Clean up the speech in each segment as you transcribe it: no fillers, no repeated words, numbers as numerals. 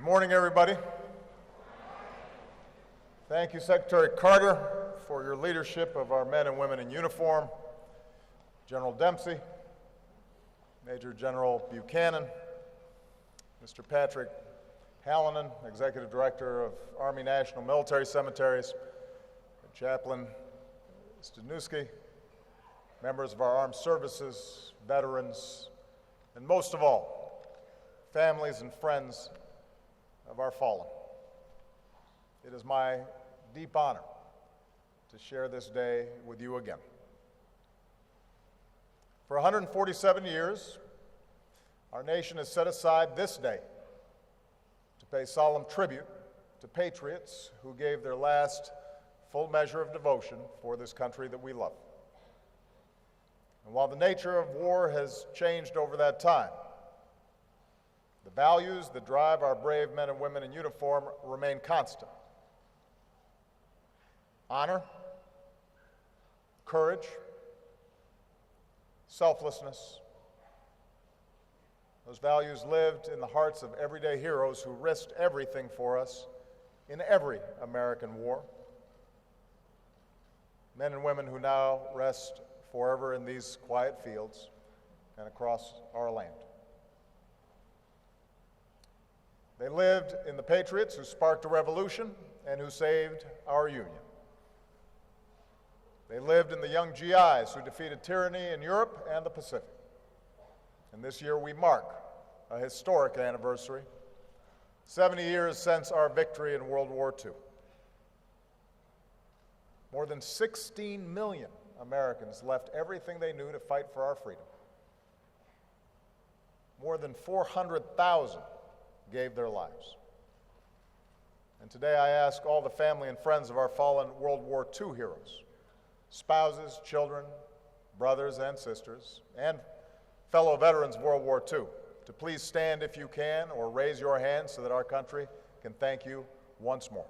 Morning, everybody. Thank you, Secretary Carter, for your leadership of our men and women in uniform, General Dempsey, Major General Buchanan, Mr. Patrick Hallinan, Executive Director of Army National Military Cemeteries, Chaplain Stadnewski, members of our armed services, veterans, and most of all, families and friends of our fallen. It is my deep honor to share this day with you again. For 147 years, our nation has set aside this day to pay solemn tribute to patriots who gave their last full measure of devotion for this country that we love. And while the nature of war has changed over that time, the values that drive our brave men and women in uniform remain constant. Honor, courage, selflessness. Those values lived in the hearts of everyday heroes who risked everything for us in every American war. Men and women who now rest forever in these quiet fields and across our land. They lived in the patriots who sparked a revolution and who saved our Union. They lived in the young GIs who defeated tyranny in Europe and the Pacific. And this year we mark a historic anniversary, 70 years since our victory in World War II. More than 16 million Americans left everything they knew to fight for our freedom. More than 400,000 gave their lives. And today I ask all the family and friends of our fallen World War II heroes, spouses, children, brothers and sisters, and fellow veterans of World War II, to please stand if you can or raise your hand so that our country can thank you once more.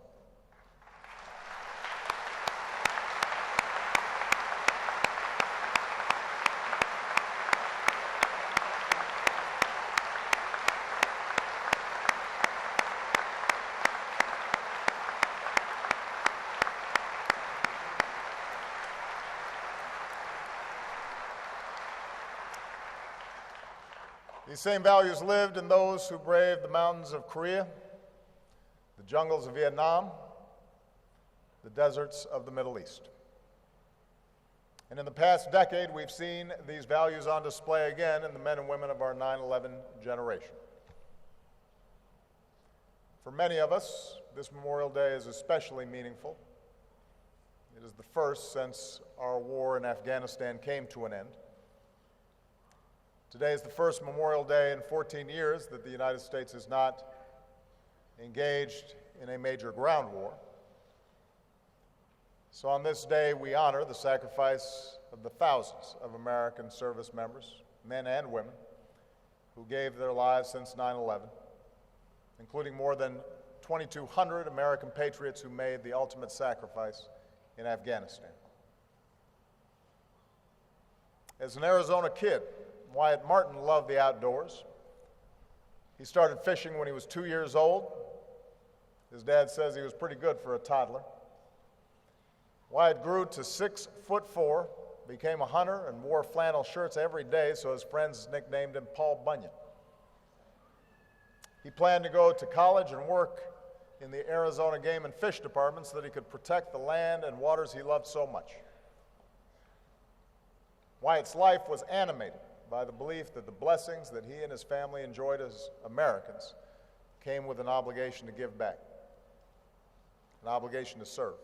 These same values lived in those who braved the mountains of Korea, the jungles of Vietnam, the deserts of the Middle East. And in the past decade, we've seen these values on display again in the men and women of our 9/11 generation. For many of us, this Memorial Day is especially meaningful. It is the first since our war in Afghanistan came to an end. Today is the first Memorial Day in 14 years that the United States is not engaged in a major ground war. So on this day, we honor the sacrifice of the thousands of American service members, men and women, who gave their lives since 9/11, including more than 2,200 American patriots who made the ultimate sacrifice in Afghanistan. As an Arizona kid, Wyatt Martin loved the outdoors. He started fishing when he was 2 years old. His dad says he was pretty good for a toddler. Wyatt grew to 6'4", became a hunter, and wore flannel shirts every day, so his friends nicknamed him Paul Bunyan. He planned to go to college and work in the Arizona Game and Fish Department so that he could protect the land and waters he loved so much. Wyatt's life was animated by the belief that the blessings that he and his family enjoyed as Americans came with an obligation to give back, an obligation to serve.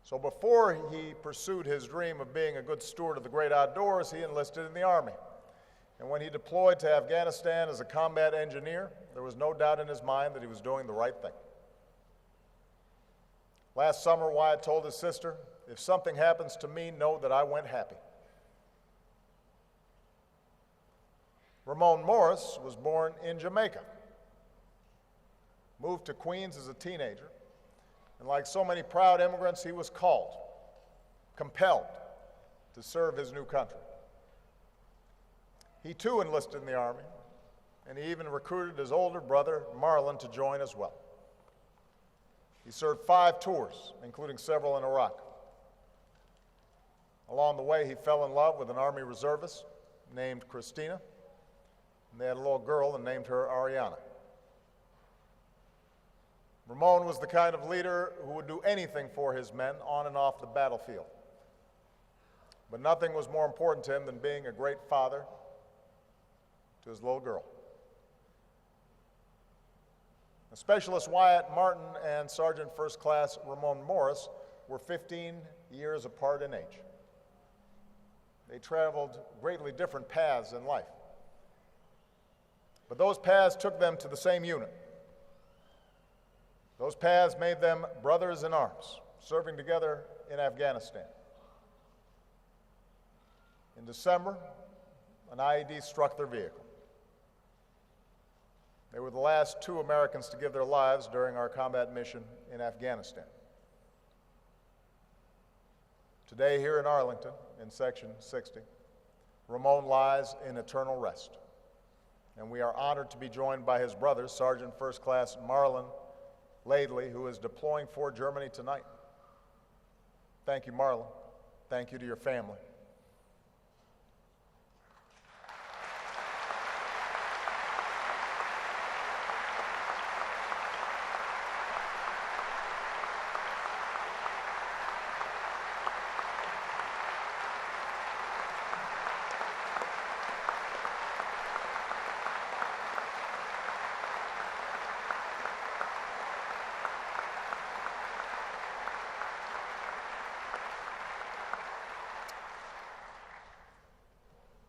So before he pursued his dream of being a good steward of the great outdoors, he enlisted in the Army. And when he deployed to Afghanistan as a combat engineer, there was no doubt in his mind that he was doing the right thing. Last summer, Wyatt told his sister, "If something happens to me, know that I went happy." Ramon Morris was born in Jamaica, moved to Queens as a teenager, and like so many proud immigrants, he was called, compelled to serve his new country. He too enlisted in the Army, and he even recruited his older brother, Marlon, to join as well. He served 5 tours, including several in Iraq. Along the way, he fell in love with an Army reservist named Christina, and they had a little girl and named her Ariana. Ramon was the kind of leader who would do anything for his men on and off the battlefield. But nothing was more important to him than being a great father to his little girl. Specialist Wyatt Martin and Sergeant First Class Ramon Morris were 15 years apart in age. They traveled greatly different paths in life. But those paths took them to the same unit. Those paths made them brothers in arms, serving together in Afghanistan. In December, an IED struck their vehicle. They were the last 2 Americans to give their lives during our combat mission in Afghanistan. Today, here in Arlington, in Section 60, Ramon lies in eternal rest, and we are honored to be joined by his brother, Sergeant First Class Marlon Laidley, who is deploying for Germany tonight. Thank you, Marlon. Thank you to your family.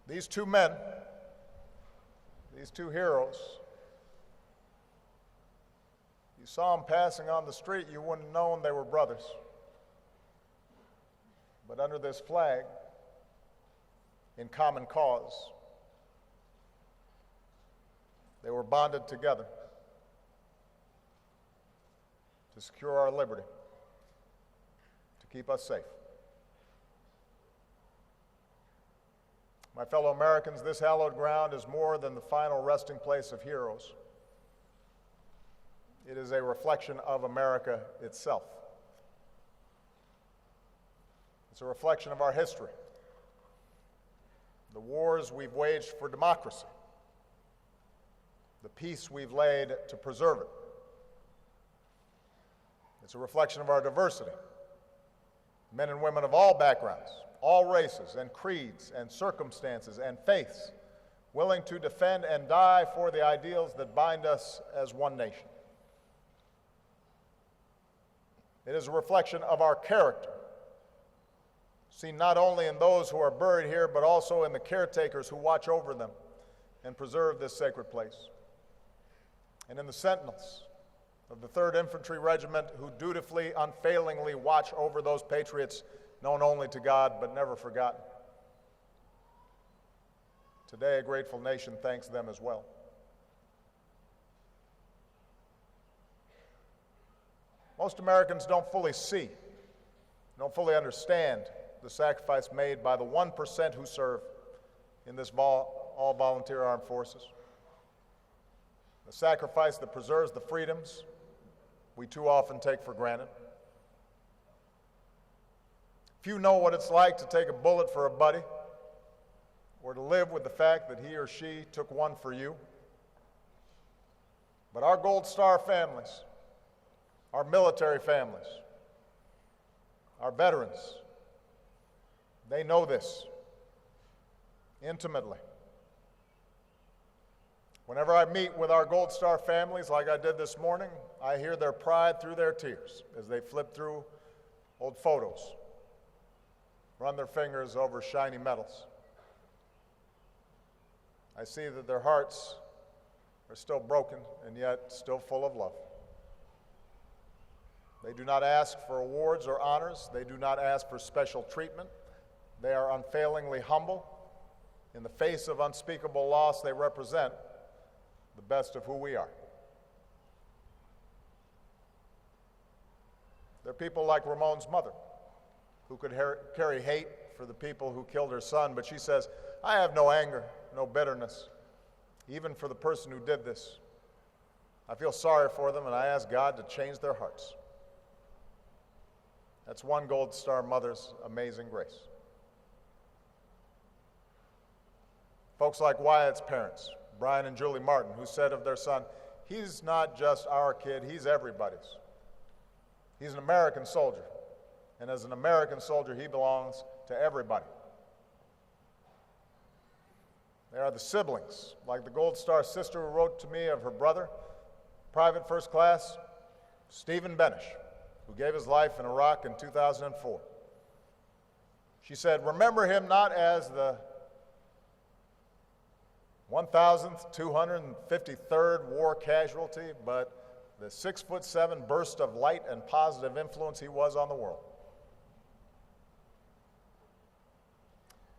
These 2 men, these 2 heroes, you saw them passing on the street, you wouldn't have known they were brothers. But under this flag, in common cause, they were bonded together to secure our liberty, to keep us safe. My fellow Americans, this hallowed ground is more than the final resting place of heroes. It is a reflection of America itself. It's a reflection of our history, the wars we've waged for democracy, the peace we've laid to preserve it. It's a reflection of our diversity, men and women of all backgrounds, all races and creeds and circumstances and faiths, willing to defend and die for the ideals that bind us as one nation. It is a reflection of our character, seen not only in those who are buried here, but also in the caretakers who watch over them and preserve this sacred place, and in the sentinels of the 3rd Infantry Regiment who dutifully, unfailingly watch over those patriots known only to God but never forgotten. Today, a grateful nation thanks them as well. Most Americans don't fully see, don't fully understand the sacrifice made by the 1% who serve in this all-volunteer armed forces. The sacrifice that preserves the freedoms we too often take for granted. Few know what it's like to take a bullet for a buddy, or to live with the fact that he or she took one for you. But our Gold Star families, our military families, our veterans, they know this intimately. Whenever I meet with our Gold Star families, like I did this morning, I hear their pride through their tears as they flip through old photos, run their fingers over shiny medals. I see that their hearts are still broken and yet still full of love. They do not ask for awards or honors. They do not ask for special treatment. They are unfailingly humble. In the face of unspeakable loss, they represent the best of who we are. There are people like Ramon's mother who could carry hate for the people who killed her son, but she says, I have no anger, no bitterness. even for the person who did this. I feel sorry for them, and I ask God to change their hearts. That's one Gold Star mother's amazing grace. Folks like Wyatt's parents, Brian and Julie Martin, who said of their son, "He's not just our kid, he's everybody's. He's an American soldier, and as an American soldier, he belongs to everybody." There are the siblings, like the Gold Star sister who wrote to me of her brother, Private First Class Stephen Benish, who gave his life in Iraq in 2004. She said, "Remember him not as the 1,253rd war casualty, but the 6'7" burst of light and positive influence he was on the world."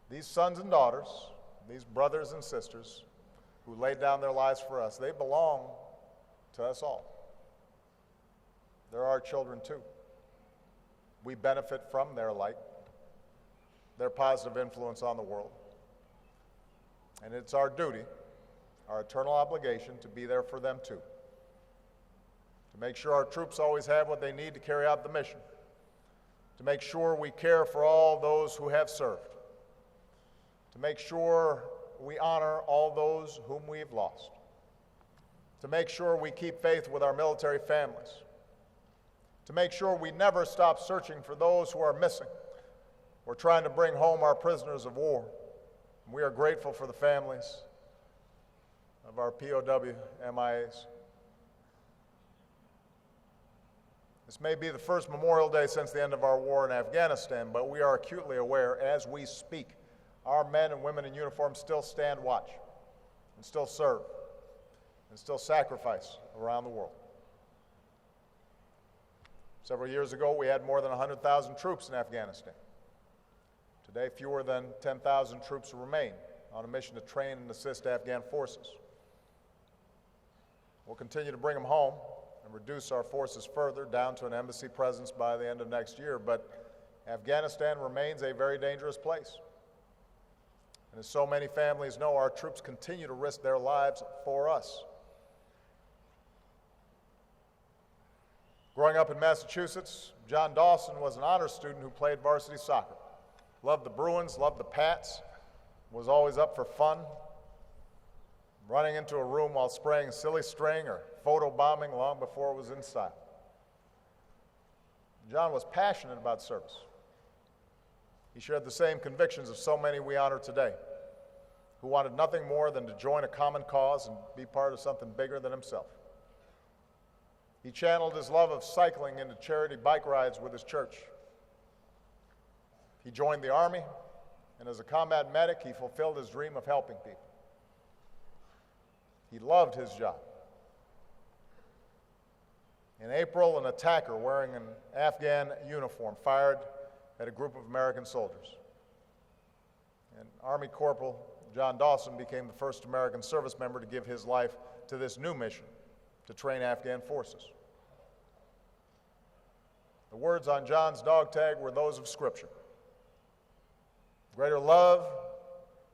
These sons and daughters, these brothers and sisters who laid down their lives for us, they belong to us all. They're our children too. We benefit from their light, their positive influence on the world. And it's our duty, our eternal obligation, to be there for them too. To make sure our troops always have what they need to carry out the mission. To make sure we care for all those who have served. To make sure we honor all those whom we've lost. To make sure we keep faith with our military families. To make sure we never stop searching for those who are missing. We're trying to bring home our prisoners of war. We are grateful for the families of our POW MIAs. This may be the first Memorial Day since the end of our war in Afghanistan, but we are acutely aware as we speak, our men and women in uniform still stand watch and still serve and still sacrifice around the world. Several years ago, we had more than 100,000 troops in Afghanistan. Today, fewer than 10,000 troops remain on a mission to train and assist Afghan forces. We'll continue to bring them home and reduce our forces further down to an embassy presence by the end of next year, but Afghanistan remains a very dangerous place. And as so many families know, our troops continue to risk their lives for us. Growing up in Massachusetts, John Dawson was an honor student who played varsity soccer. Loved the Bruins, loved the Pats, was always up for fun, running into a room while spraying silly string or photobombing long before it was in style. John was passionate about service. He shared the same convictions of so many we honor today, who wanted nothing more than to join a common cause and be part of something bigger than himself. He channeled his love of cycling into charity bike rides with his church. He joined the Army, and as a combat medic, he fulfilled his dream of helping people. He loved his job. In April, an attacker wearing an Afghan uniform fired at a group of American soldiers. And Army Corporal John Dawson became the first American service member to give his life to this new mission, to train Afghan forces. The words on John's dog tag were those of Scripture. Greater love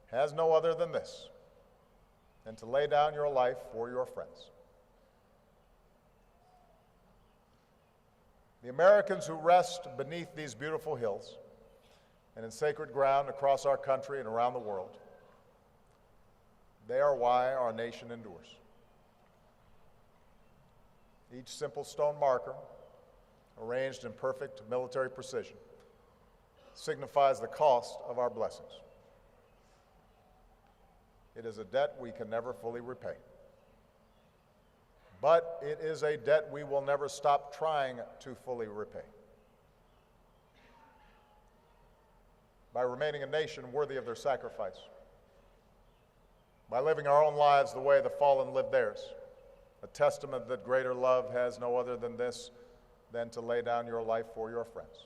has no other than this, than to lay down your life for your friends. The Americans who rest beneath these beautiful hills and in sacred ground across our country and around the world, they are why our nation endures. Each simple stone marker, arranged in perfect military precision, signifies the cost of our blessings. It is a debt we can never fully repay. But it is a debt we will never stop trying to fully repay. By remaining a nation worthy of their sacrifice. By living our own lives the way the fallen lived theirs. A testament that greater love has no other than this, than to lay down your life for your friends.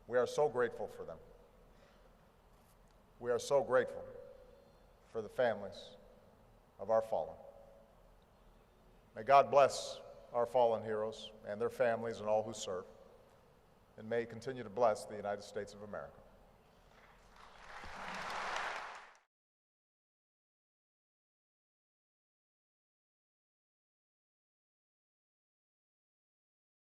We are so grateful for them. We are so grateful for the families of our fallen. May God bless our fallen heroes and their families and all who serve, and may He continue to bless the United States of America.